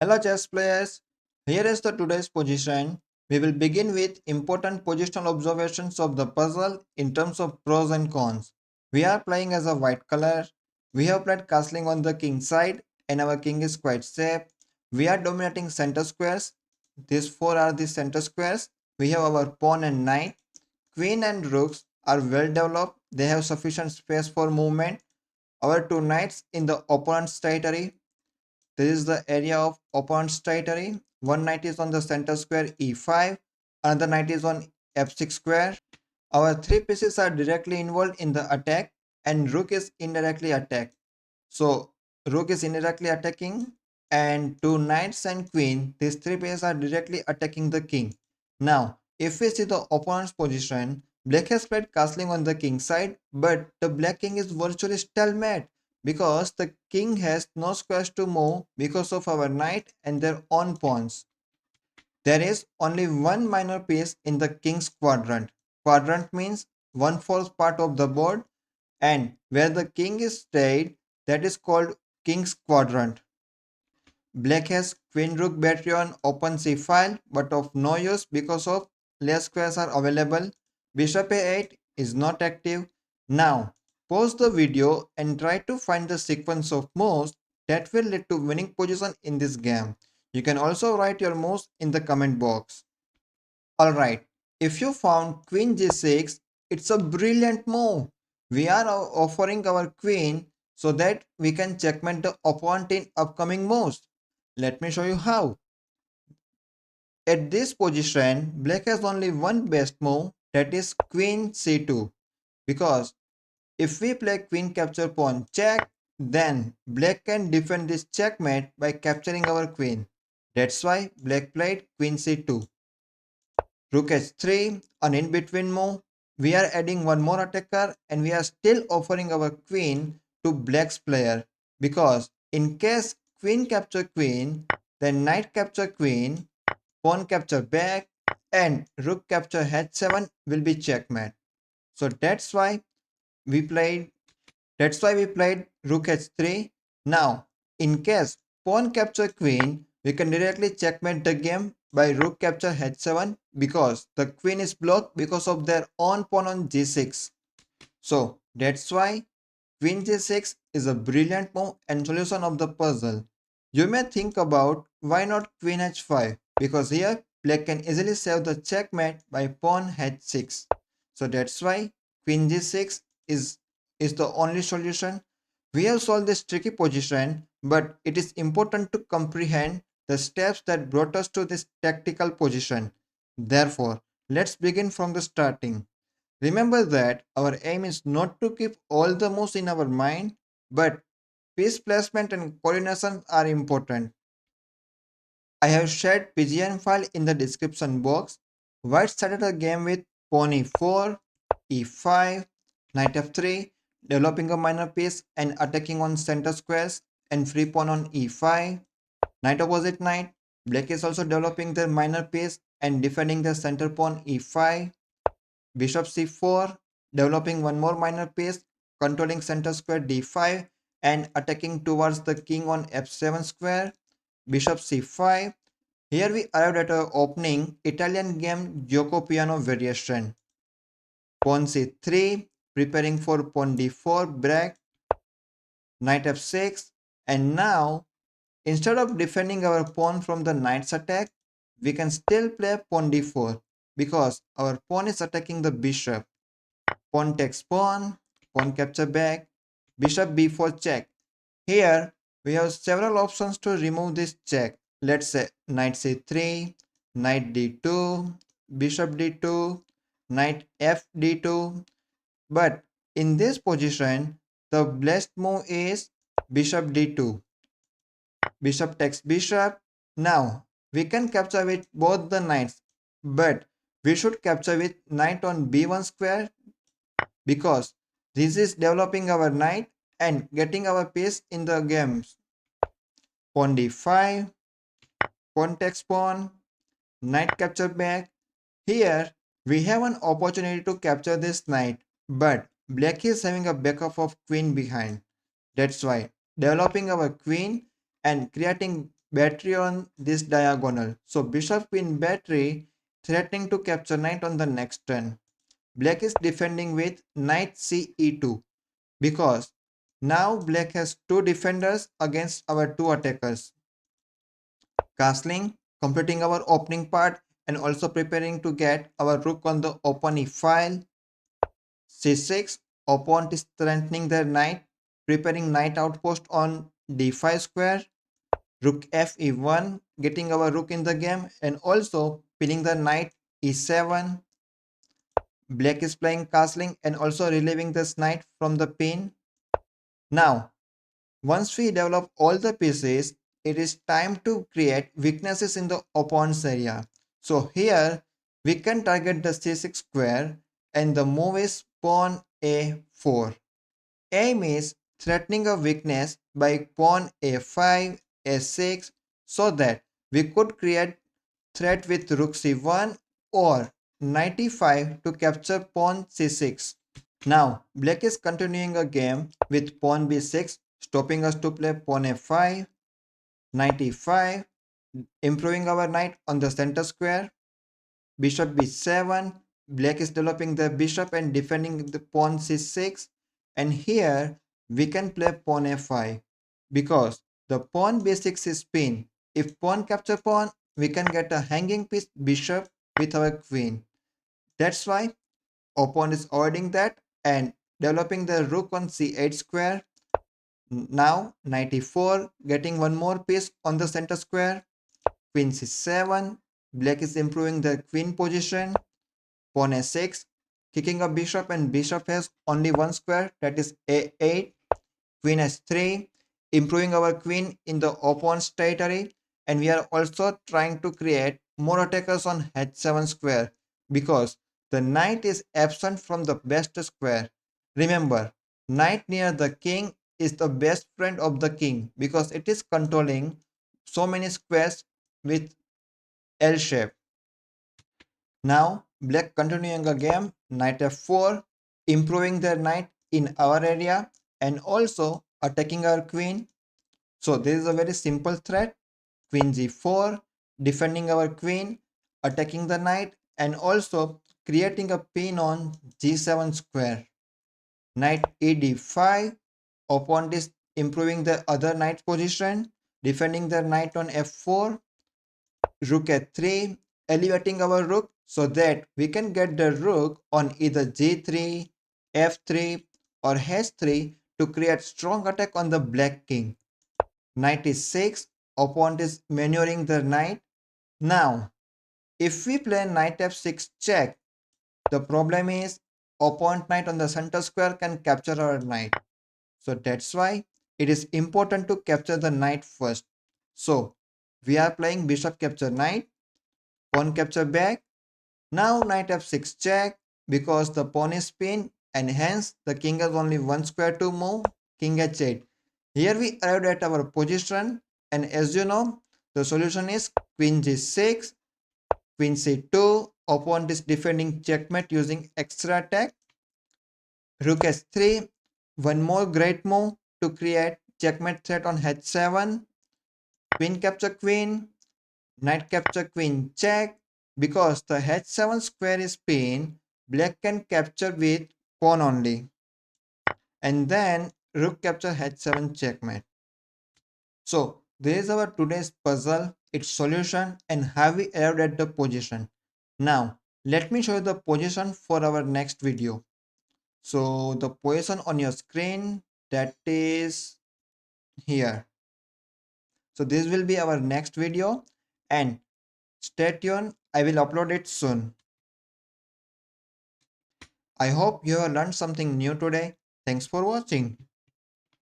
Hello chess players, here is the today's position. We will begin with important positional observations of the puzzle in terms of pros and cons. We are playing as a white color. We have played castling on the king side and our king is quite safe. We are dominating center squares. These four are the center squares. We have our pawn and knight. Queen and rooks are well developed. They have sufficient space for movement. Our two knights in the opponent's territory. This is the area of opponent's territory. One knight is on the center square e5, another knight is on f6 square. Our three pieces are directly involved in the attack and rook is indirectly attacked. So rook is indirectly attacking and two knights and queen, these three pieces are directly attacking the king. Now, if we see the opponent's position, black has played castling on the king side, but the black king is virtually stalemate because the king has no squares to move because of our knight and their own pawns. There is only one minor piece in the king's quadrant. Quadrant means one-fourth part of the board, and where the king is stayed, that is called king's quadrant. Black has queen rook battery on open c file but of no use because of less squares are available. Bishop a8 is not active. Now pause the video and try to find the sequence of moves that will lead to winning position in this game. You can also write your moves in the comment box. Alright, if you found queen g6, it's a brilliant move. We are offering our queen so that we can checkmate the opponent in upcoming moves. Let me show you how. At this position, black has only one best move, that is queen c2. Because if we play queen capture pawn check, then black can defend this checkmate by capturing our queen. That's why black played queen c2. Rook h3, an in-between move. We are adding one more attacker and we are still offering our queen to black's player because in case queen capture queen, then knight capture queen, pawn capture back and rook capture h7 will be checkmate. So we played we played rook h3. Now, in case pawn capture queen, we can directly checkmate the game by rook capture h7 because the queen is blocked because of their own pawn on g6. So that's why queen g6 is a brilliant move and solution of the puzzle. You may think about why not queen h5 because here black can easily save the checkmate by pawn h6. So that's why queen g6 is the only solution. We have solved this tricky position, but it is important to comprehend the steps that brought us to this tactical position. Therefore, let's begin from the starting. Remember that our aim is not to keep all the moves in our mind, but piece placement and coordination are important. I have shared PGN file in the description box. White started the game with pawn e4, e5, knight f3, developing a minor piece and attacking on center squares and free pawn on e5, knight opposite knight. Black is also developing their minor piece and defending the center pawn e5, bishop c4, developing one more minor piece, controlling center square d5 and attacking towards the king on f7 square, bishop c5. Here we arrived at our opening Italian game Guico Piano variation. Pawn c3, preparing for pawn d4 break, knight f6, and now instead of defending our pawn from the knight's attack, we can still play pawn d4 because our pawn is attacking the bishop. Pawn takes pawn, pawn capture back, bishop b4 check. Here we have several options to remove this check. Let's say knight c3, knight d2, bishop d2, knight f d2. But in this position, the best move is bishop d2. Bishop takes bishop. Now we can capture with both the knights, but we should capture with knight on b1 square because this is developing our knight and getting our piece in the games. Pawn d5, pawn takes pawn, knight capture back. Here we have an opportunity to capture this knight, but black is having a backup of queen behind. That's why developing our queen and creating battery on this diagonal. So bishop queen battery threatening to capture knight on the next turn. Black is defending with knight ce2 because now black has two defenders against our two attackers. Castling, completing our opening part and also preparing to get our rook on the open e file. C6, opponent is threatening their knight, preparing knight outpost on d5 square. Rook f e1, getting our rook in the game and also pinning the knight e7. Black is playing castling and also relieving this knight from the pin. Now, once we develop all the pieces, it is time to create weaknesses in the opponent's area. So here, we can target the c6 square and the move is pawn a4. Aim is threatening a weakness by pawn a5, a6 so that we could create threat with rook c1 or knight e5 to capture pawn c6. Now, black is continuing a game with pawn b6, stopping us to play pawn a5, knight e5, improving our knight on the center square, bishop b7, black is developing the bishop and defending the pawn c6, and here we can play pawn f5 because the pawn b6 is pinned. If pawn capture pawn, we can get a hanging piece bishop with our queen. That's why opponent is avoiding that and developing the rook on c8 square. Now knight e4, getting one more piece on the center square. Queen c7, black is improving the queen position. Pawn a6, kicking a bishop and bishop has only one square, that is a8. Queen s3, improving our queen in the opponent's territory, and we are also trying to create more attackers on h7 square because the knight is absent from the best square. Remember, knight near the king is the best friend of the king because it is controlling so many squares with L shape. Now, black continuing a game, knight f4, improving their knight in our area and also attacking our queen. So this is a very simple threat. Queen g4, defending our queen, attacking the knight and also creating a pin on g7 square. Knight e d5, opponent is improving the other knight position, defending their knight on f4. Rook a3, elevating our rook so that we can get the rook on either g3, f3 or h3 to create strong attack on the black king. Knight e6, opponent is maneuvering the knight. Now, if we play knight f6 check, the problem is opponent knight on the center square can capture our knight. So that's why it is important to capture the knight first. So we are playing bishop capture knight, pawn capture back. Now knight f6 check because the pawn is pinned and hence the king has only one square to move. King h8. Here we arrived at our position and as you know the solution is queen g6, queen c2. Opponent is defending checkmate using extra attack. Rook h3. One more great move to create checkmate threat on h7. Queen capture queen. Knight capture queen check. Because the h7 square is pinned, black can capture with pawn only. And then rook capture h7 checkmate. So this is our today's puzzle, its solution and how we arrived at the position. Now let me show you the position for our next video. So the position on your screen, that is here. So this will be our next video and stay tuned. I will upload it soon. I hope you have learned something new today. Thanks for watching.